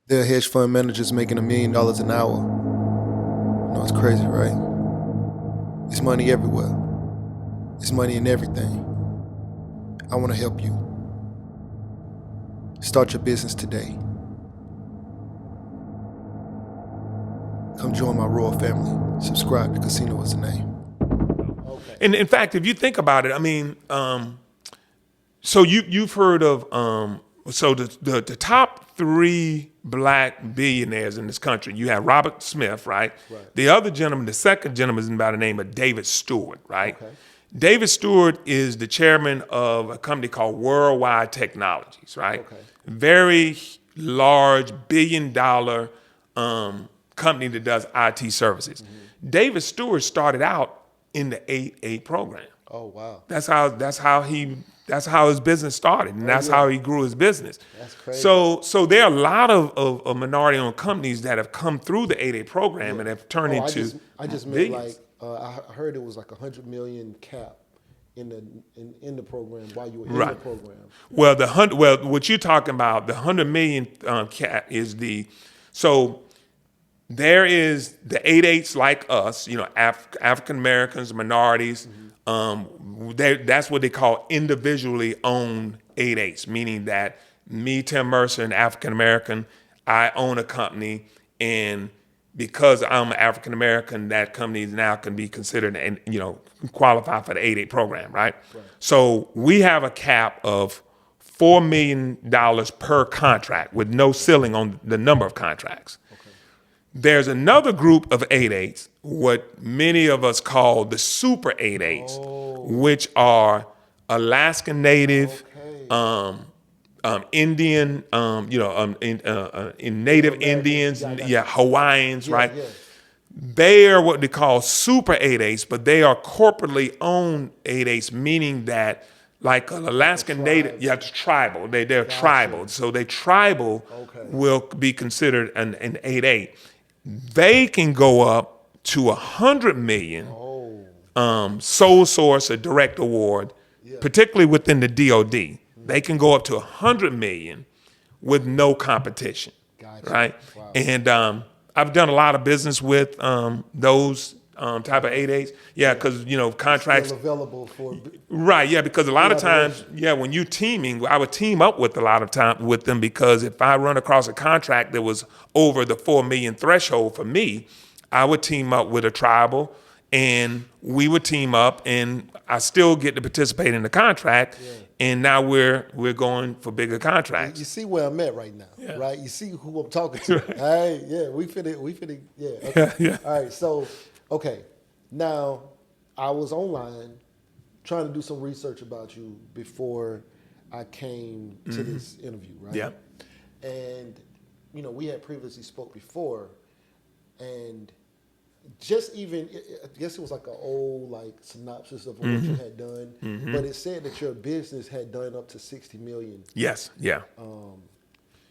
There are hedge fund managers making $1 million an hour. You know, it's crazy, right? It's money everywhere. It's money in everything. I want to help you. Start your business today. Come join my royal family. Subscribe to Casino is the name. Okay. And in fact, if you think about it, I mean, so you've heard of so the top 3 black billionaires in this country. You have Robert Smith, right? The other gentleman, the second gentleman, is by the name of David Stewart, right? Okay. David Stewart is the chairman of a company called Worldwide Technologies, right? Okay. Very large billion-dollar company that does IT services. Mm-hmm. David Stewart started out in the 8-8 program. Oh wow! That's how his business started, and that's how he grew his business. That's crazy. So there are a lot of minority-owned companies that have come through the 8-8 program and have turned into. I just meant like I heard it was like $100 million cap in the program while you were in the program. Well, what you're talking about, the $100 million cap is so. There is the 8-8s like us, you know, African Americans, minorities. Mm-hmm. That's what they call individually owned 8-8s, meaning that me, Tim Mercer, an African American, I own a company, and because I'm African American, that company now can be considered and qualify for the 8-8 program, right? So we have a cap of $4 million per contract with no ceiling on the number of contracts. There's another group of 8-8s, what many of us call the super 8-8s, which are Alaskan Native, Indian, in Native Indians, Hawaiians, right? Yeah. They are what they call super 8-8s, but they are corporately owned 8-8s, meaning that like an Alaskan Native, it's tribal. They're tribal, so they tribal will be considered an 8-8. They can go up to $100 million sole source or direct award, particularly within the DoD. They can go up to $100 million with no competition, right? Wow. And I've done a lot of business with those type of 8-8s. Yeah, because contracts still available for right. Yeah, because a lot of times, when you teaming, I would team up with a lot of time with them, because if I run across a contract that was over the $4 million threshold for me, I would team up with a tribal, and we would team up, and I still get to participate in the contract. Yeah. And now we're going for bigger contracts. You see where I'm at right now, right? You see who I'm talking to. Right. All right, yeah, we finna, yeah. Okay. Yeah. All right, so. Okay, now I was online trying to do some research about you before I came to this interview, right? Yeah. And, we had previously spoke before, and just even, I guess it was like an old synopsis of what you had done, but it said that your business had done up to 60 million. Yes, yeah.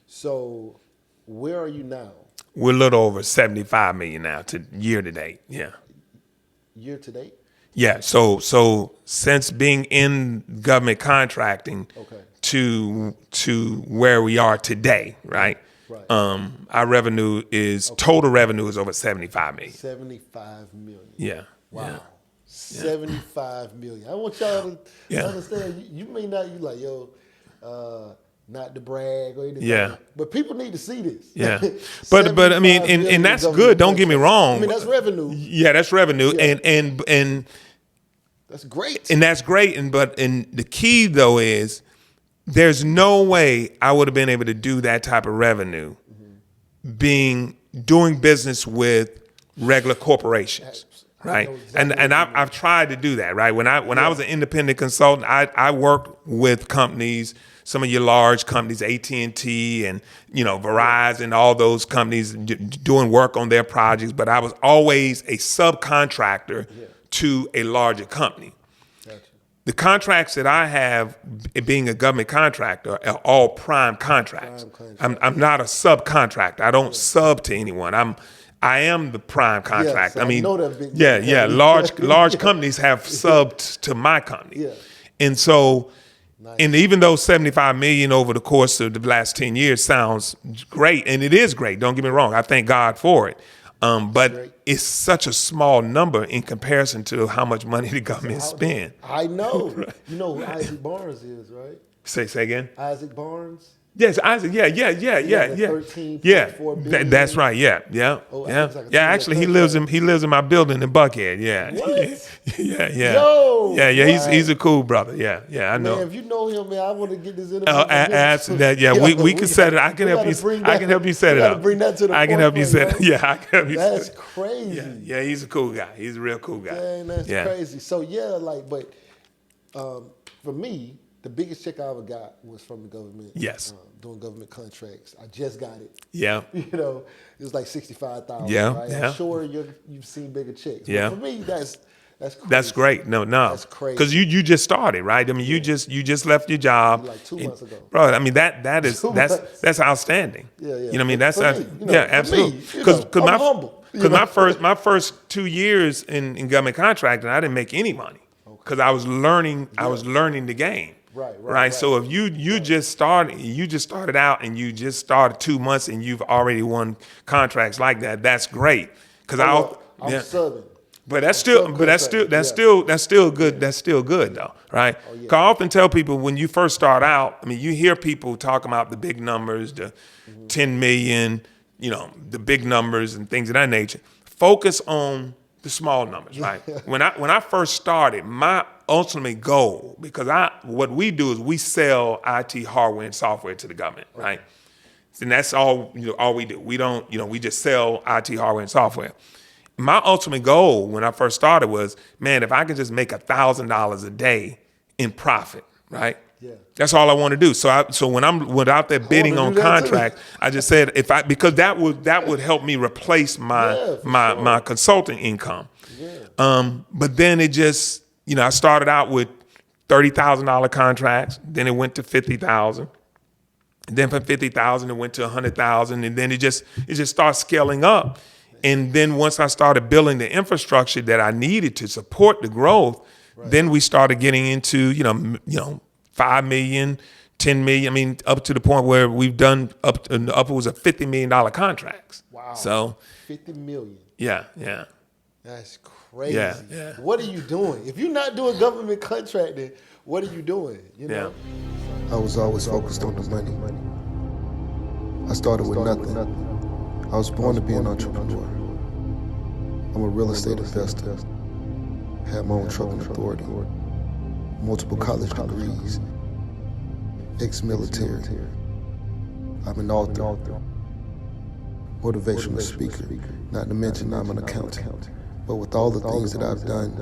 So where are you now? We're a little over 75 million now year to date. Yeah. Year to date? Yeah. So since being in government contracting to where we are today, right? Right. Our revenue total revenue is over 75 million. 75 million. Yeah. Wow. Yeah. 75 million. I want y'all to understand. You may not. You like not to brag or anything. Yeah. But people need to see this. Yeah. But I mean, and that's good. Don't get me wrong. I mean, that's revenue. Yeah, that's revenue. Yeah. And that's great. And that's great. And the key though is there's no way I would have been able to do that type of revenue doing business with regular corporations. Right. Exactly. And I've tried to do that, right? When I was an independent consultant, I worked with companies, some of your large companies, AT&T and Verizon, all those companies doing work on their projects, but I was always a subcontractor to a larger company. Gotcha. The contracts that I have, being a government contractor, are all prime contracts. I'm not a subcontractor. I don't sub to anyone. I am the prime contractor. Yes, I mean, I know that large companies have subbed to my company. Yeah. And so Nice. And even though 75 million over the course of the last 10 years sounds great, and it is great, don't get me wrong, I thank God for it. But it's such a small number in comparison to how much money the government spends. I know. You know who Isaac Barnes is, right? Say again? Isaac Barnes? Yes, Isaac. Yeah. 13.4 billion. That's right. Yeah. Oh, Actually, he lives in my building in Buckhead. Yeah. What? Yeah. Yo, Yeah. He's a cool brother. Yeah. I know. Man, if you know him, man, I want to get this interview. Absolutely. Yeah. We can set it. I can help you. I can help you set it up. Bring that to the I can help you set it. Yeah. I can help you. That's crazy. Yeah. He's a cool guy. He's a real cool guy. Dang, that's crazy. So but for me, the biggest check I ever got was from the government. Yes. Doing government contracts. I just got it. Yeah. You know, it was like $65,000. Yeah. Right? Yeah. I'm sure you've seen bigger checks. Yeah. But for me, that's crazy. That's great. No. That's crazy. Because you just started, right? I mean, you just left your job like 2 months ago. bro. I mean that's outstanding. Yeah. You know what I mean? That's absolutely. Because my first 2 years in government contracting, I didn't make any money because I was learning. I was learning the game. Right. So if you just started out and you just started 2 months and you've already won contracts like that, that's great. Because I'm Southern. But that's still good. That's still good though, right? Oh, yeah. 'Cause I often tell people when you first start out, I mean, you hear people talking about the big numbers, the 10 million, the big numbers and things of that nature. Focus on the small numbers, right? When I first started, my ultimate goal, because what we do is we sell IT hardware and software to the government, right? And that's all we do. We don't, we just sell IT hardware and software. My ultimate goal when I first started was, man, if I could just make $1,000 a day in profit, right? Yeah. That's all I want to do. So when I'm out there bidding on contracts, I just said because that would help me replace my consulting income. Yeah. But then it just, I started out with $30,000 contracts, then it went to $50,000. Then from $50,000 it went to $100,000, and then it just starts scaling up. And then once I started building the infrastructure that I needed to support the growth, then we started getting into 5 million, 10 million. I mean, up to the point where we've done upwards of $50 million contracts. Wow. So 50 million. Yeah. That's crazy. Yeah. What are you doing? If you're not doing government contracting, what are you doing? Yeah. I was always focused on the money. I started with nothing. I was born to be an entrepreneur. I'm a real estate investor. Had my own trucking authority. Multiple college degrees. Ex-military. I'm an author. Motivational speaker. Not to mention I'm an accountant. But with all the things that I've done,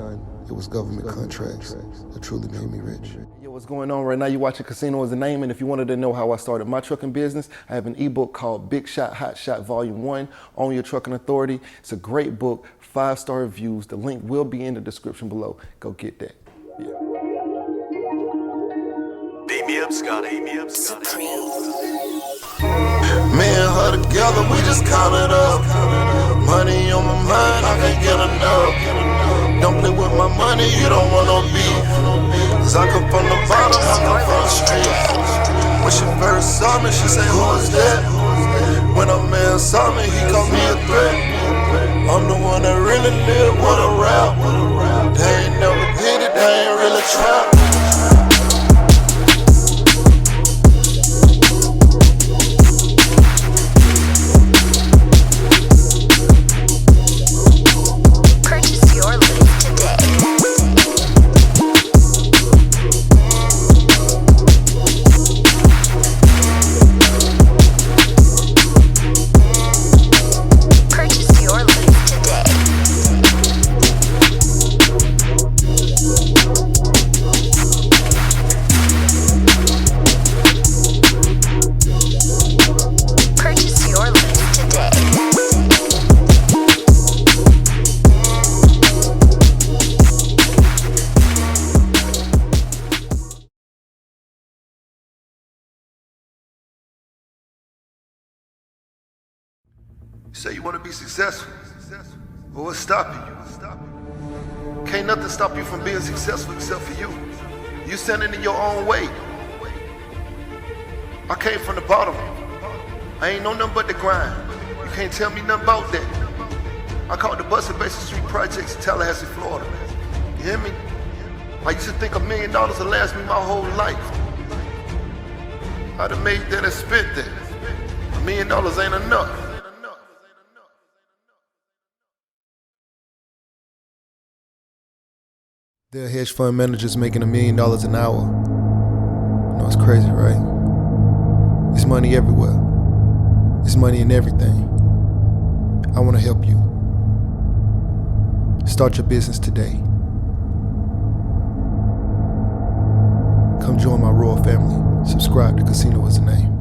it was government contracts that truly made me rich. Yo, what's going on right now? You're watching Casino is the Name, and if you wanted to know how I started my trucking business, I have an ebook called Big Shot, Hot Shot Volume 1, Own Your Trucking Authority. It's a great book, 5-star reviews. The link will be in the description below. Go get that. Yeah. Beat me up, Scotty. Me and her together, we just count it up. Money on my mind, I can't get enough. Don't play with my money, you don't want no beef. Cause I come from the bottom, I come from the street. When she first saw me, she said, who is that? When a man saw me, he called me a threat. I'm the one that really live, wanna rap. They ain't never did it, they ain't really trap. You say you want to be successful. Well, what's stopping you? Can't nothing stop you from being successful except for you. You standing in your own way. I came from the bottom. I ain't know nothing but the grind. You can't tell me nothing about that. I caught the bus at Basin Street Projects in Tallahassee, Florida. You hear me? I used to think $1 million would last me my whole life. I'd have made that and spent that. $1 million ain't enough. There are hedge fund managers making $1 million an hour. You know, it's crazy, right? There's money everywhere. There's money in everything. I want to help you. Start your business today. Come join my royal family. Subscribe to Casino is the name.